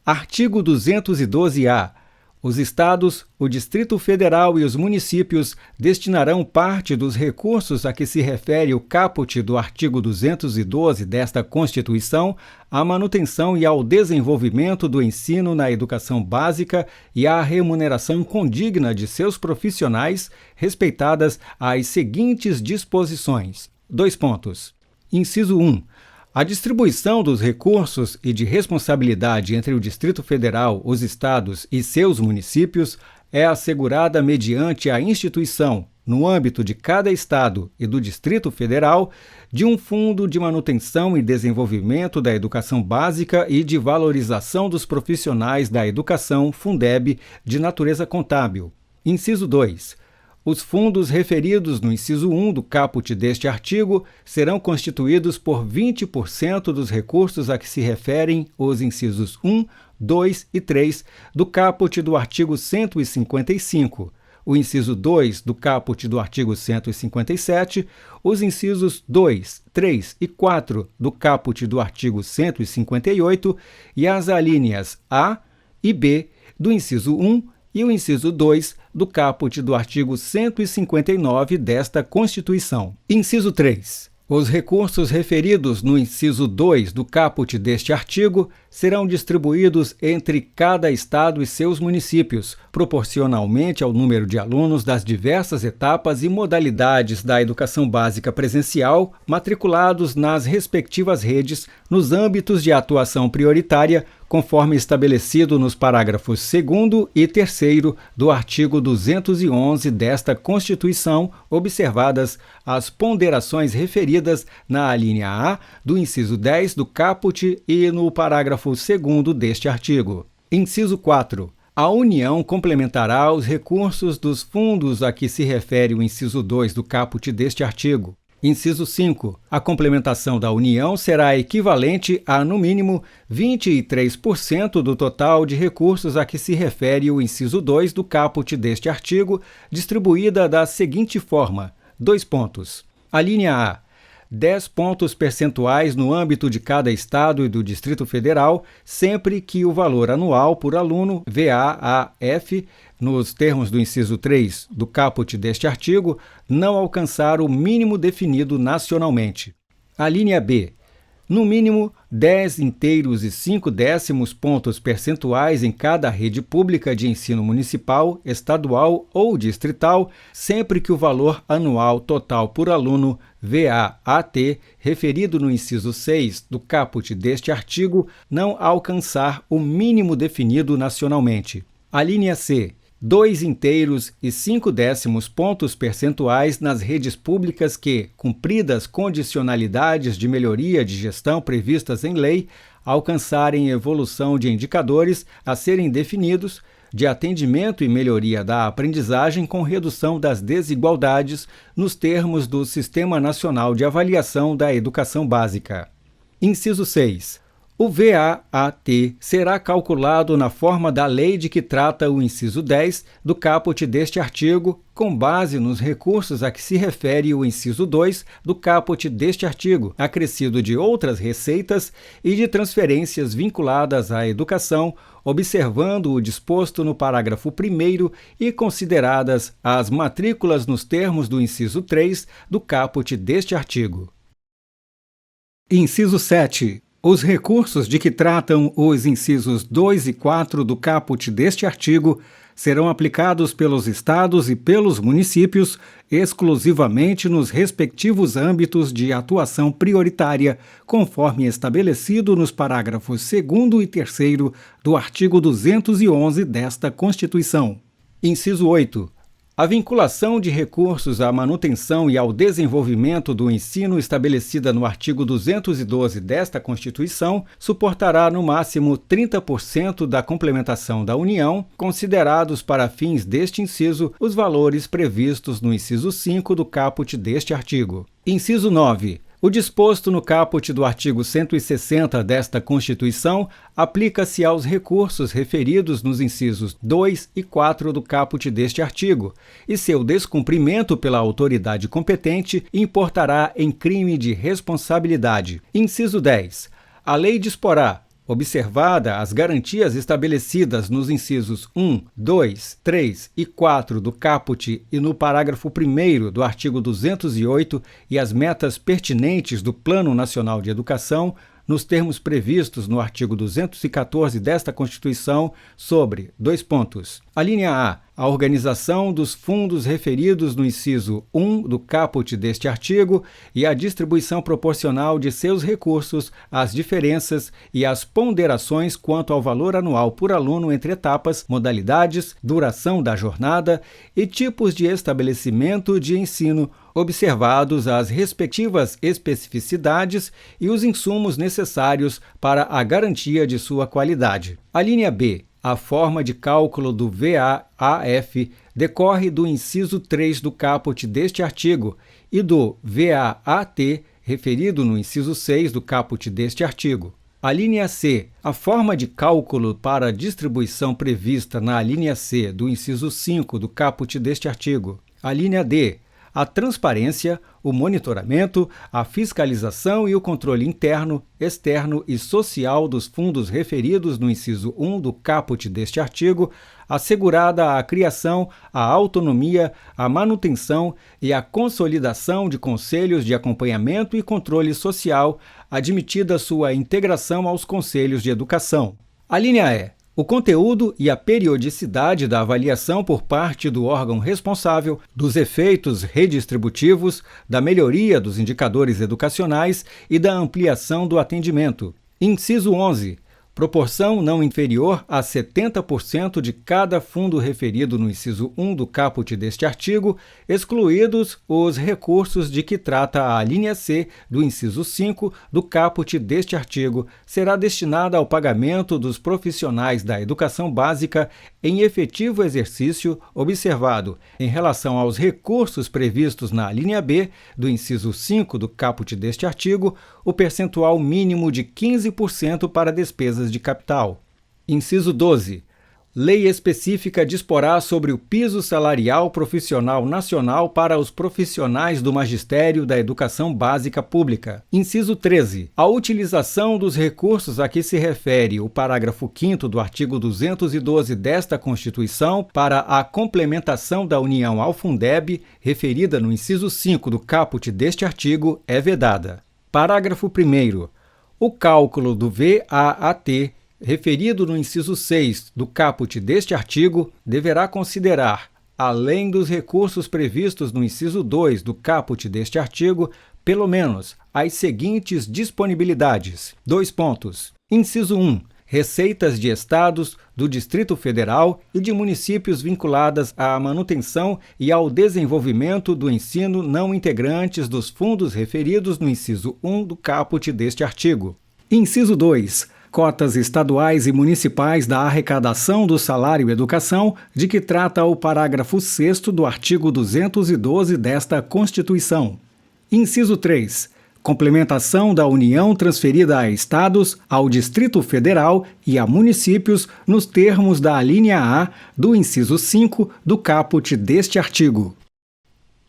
Artigo 212-A. Os Estados, o Distrito Federal e os municípios destinarão parte dos recursos a que se refere o caput do artigo 212 desta Constituição à manutenção e ao desenvolvimento do ensino na educação básica e à remuneração condigna de seus profissionais, respeitadas as seguintes disposições. Inciso 1. A distribuição dos recursos e de responsabilidade entre o Distrito Federal, os estados e seus municípios é assegurada mediante a instituição, no âmbito de cada estado e do Distrito Federal, de um Fundo de Manutenção e Desenvolvimento da Educação Básica e de Valorização dos Profissionais da Educação, Fundeb, de natureza contábil. Inciso 2. Os fundos referidos no inciso 1 do caput deste artigo serão constituídos por 20% dos recursos a que se referem os incisos 1, 2 e 3 do caput do artigo 155, o inciso 2 do caput do artigo 157, os incisos 2, 3 e 4 do caput do artigo 158 e as alíneas A e B do inciso 1 e o inciso 2 do caput do artigo 159 desta Constituição. Inciso 3. Os recursos referidos no inciso 2 do caput deste artigo serão distribuídos entre cada estado e seus municípios, proporcionalmente ao número de alunos das diversas etapas e modalidades da educação básica presencial matriculados nas respectivas redes nos âmbitos de atuação prioritária, conforme estabelecido nos parágrafos 2º e 3º do artigo 211 desta Constituição, observadas as ponderações referidas na alínea A do inciso 10 do caput e no parágrafo 2º deste artigo. Inciso 4. A União complementará os recursos dos fundos a que se refere o inciso 2 do caput deste artigo. Inciso 5. A complementação da União será equivalente a, no mínimo, 23% do total de recursos a que se refere o inciso 2 do caput deste artigo, distribuída da seguinte forma: A linha A. 10 pontos percentuais no âmbito de cada estado e do Distrito Federal, sempre que o valor anual por aluno, VAAF, nos termos do inciso 3 do caput deste artigo, não alcançar o mínimo definido nacionalmente. A linha B. No mínimo, 10 inteiros e 5 décimos pontos percentuais em cada rede pública de ensino municipal, estadual ou distrital, sempre que o valor anual total por aluno, VAAT, referido no inciso 6 do caput deste artigo, não alcançar o mínimo definido nacionalmente. A linha C. 2 inteiros e 5 décimos pontos percentuais nas redes públicas que, cumpridas condicionalidades de melhoria de gestão previstas em lei, alcançarem evolução de indicadores a serem definidos, de atendimento e melhoria da aprendizagem com redução das desigualdades nos termos do Sistema Nacional de Avaliação da Educação Básica. Inciso 6. O VAAT será calculado na forma da lei de que trata o inciso 10 do caput deste artigo, com base nos recursos a que se refere o inciso 2 do caput deste artigo, acrescido de outras receitas e de transferências vinculadas à educação, observando o disposto no parágrafo 1º e consideradas as matrículas nos termos do inciso 3 do caput deste artigo. Inciso 7. Os recursos de que tratam os incisos 2 e 4 do caput deste artigo serão aplicados pelos estados e pelos municípios exclusivamente nos respectivos âmbitos de atuação prioritária, conforme estabelecido nos parágrafos 2º e 3º do artigo 211 desta Constituição. Inciso 8. A vinculação de recursos à manutenção e ao desenvolvimento do ensino estabelecida no artigo 212 desta Constituição suportará no máximo 30% da complementação da União, considerados para fins deste inciso os valores previstos no inciso 5 do caput deste artigo. Inciso 9. O disposto no caput do artigo 160 desta Constituição aplica-se aos recursos referidos nos incisos 2 e 4 do caput deste artigo, e seu descumprimento pela autoridade competente importará em crime de responsabilidade. Inciso 10. A lei disporá, observada as garantias estabelecidas nos incisos 1, 2, 3 e 4 do caput e no parágrafo 1º do artigo 208 e as metas pertinentes do Plano Nacional de Educação, nos termos previstos no artigo 214 desta Constituição, sobre: a linha A, a organização dos fundos referidos no inciso 1 do caput deste artigo e a distribuição proporcional de seus recursos, as diferenças e as ponderações quanto ao valor anual por aluno entre etapas, modalidades, duração da jornada e tipos de estabelecimento de ensino, observados as respectivas especificidades e os insumos necessários para a garantia de sua qualidade. A linha B, a forma de cálculo do VAAF decorre do inciso 3 do caput deste artigo e do VAAT, referido no inciso 6 do caput deste artigo. A linha C, a forma de cálculo para a distribuição prevista na linha C do inciso 5 do caput deste artigo. A linha D, a transparência, o monitoramento, a fiscalização e o controle interno, externo e social dos fundos referidos no inciso 1 do caput deste artigo, assegurada a criação, a autonomia, a manutenção e a consolidação de conselhos de acompanhamento e controle social, admitida sua integração aos conselhos de educação. A linha E, o conteúdo e a periodicidade da avaliação por parte do órgão responsável, dos efeitos redistributivos, da melhoria dos indicadores educacionais e da ampliação do atendimento. Inciso 11. Proporção não inferior a 70% de cada fundo referido no inciso 1 do caput deste artigo, excluídos os recursos de que trata a linha C do inciso 5 do caput deste artigo, será destinada ao pagamento dos profissionais da educação básica em efetivo exercício, observado, em relação aos recursos previstos na linha B do inciso 5 do caput deste artigo, o percentual mínimo de 15% para despesas de capital. Inciso 12. Lei específica disporá sobre o piso salarial profissional nacional para os profissionais do magistério da educação básica pública. Inciso 13. A utilização dos recursos a que se refere o parágrafo 5º do artigo 212 desta Constituição para a complementação da União ao Fundeb, referida no inciso 5 do caput deste artigo, é vedada. Parágrafo 1º. O cálculo do VAAT, referido no inciso 6 do caput deste artigo, deverá considerar, além dos recursos previstos no inciso 2 do caput deste artigo, pelo menos as seguintes disponibilidades. Inciso 1. Receitas de estados, do Distrito Federal e de municípios vinculadas à manutenção e ao desenvolvimento do ensino não integrantes dos fundos referidos no inciso 1 do caput deste artigo. Inciso 2. Cotas estaduais e municipais da arrecadação do salário educação, de que trata o parágrafo 6º do artigo 212 desta Constituição. Inciso 3. Complementação da União transferida a estados, ao Distrito Federal e a municípios nos termos da alínea A do inciso 5 do caput deste artigo.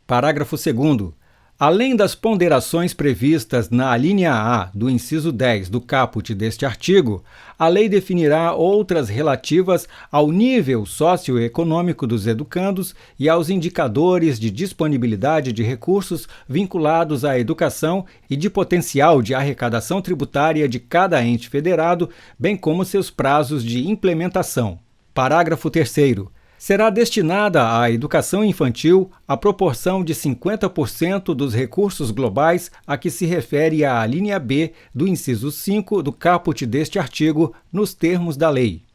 Parágrafo 2º. Além das ponderações previstas na alínea A do inciso 10 do caput deste artigo, a lei definirá outras relativas ao nível socioeconômico dos educandos e aos indicadores de disponibilidade de recursos vinculados à educação e de potencial de arrecadação tributária de cada ente federado, bem como seus prazos de implementação. Parágrafo 3º. Será destinada à educação infantil a proporção de 50% dos recursos globais a que se refere a linha B do inciso 5 do caput deste artigo, nos termos da lei.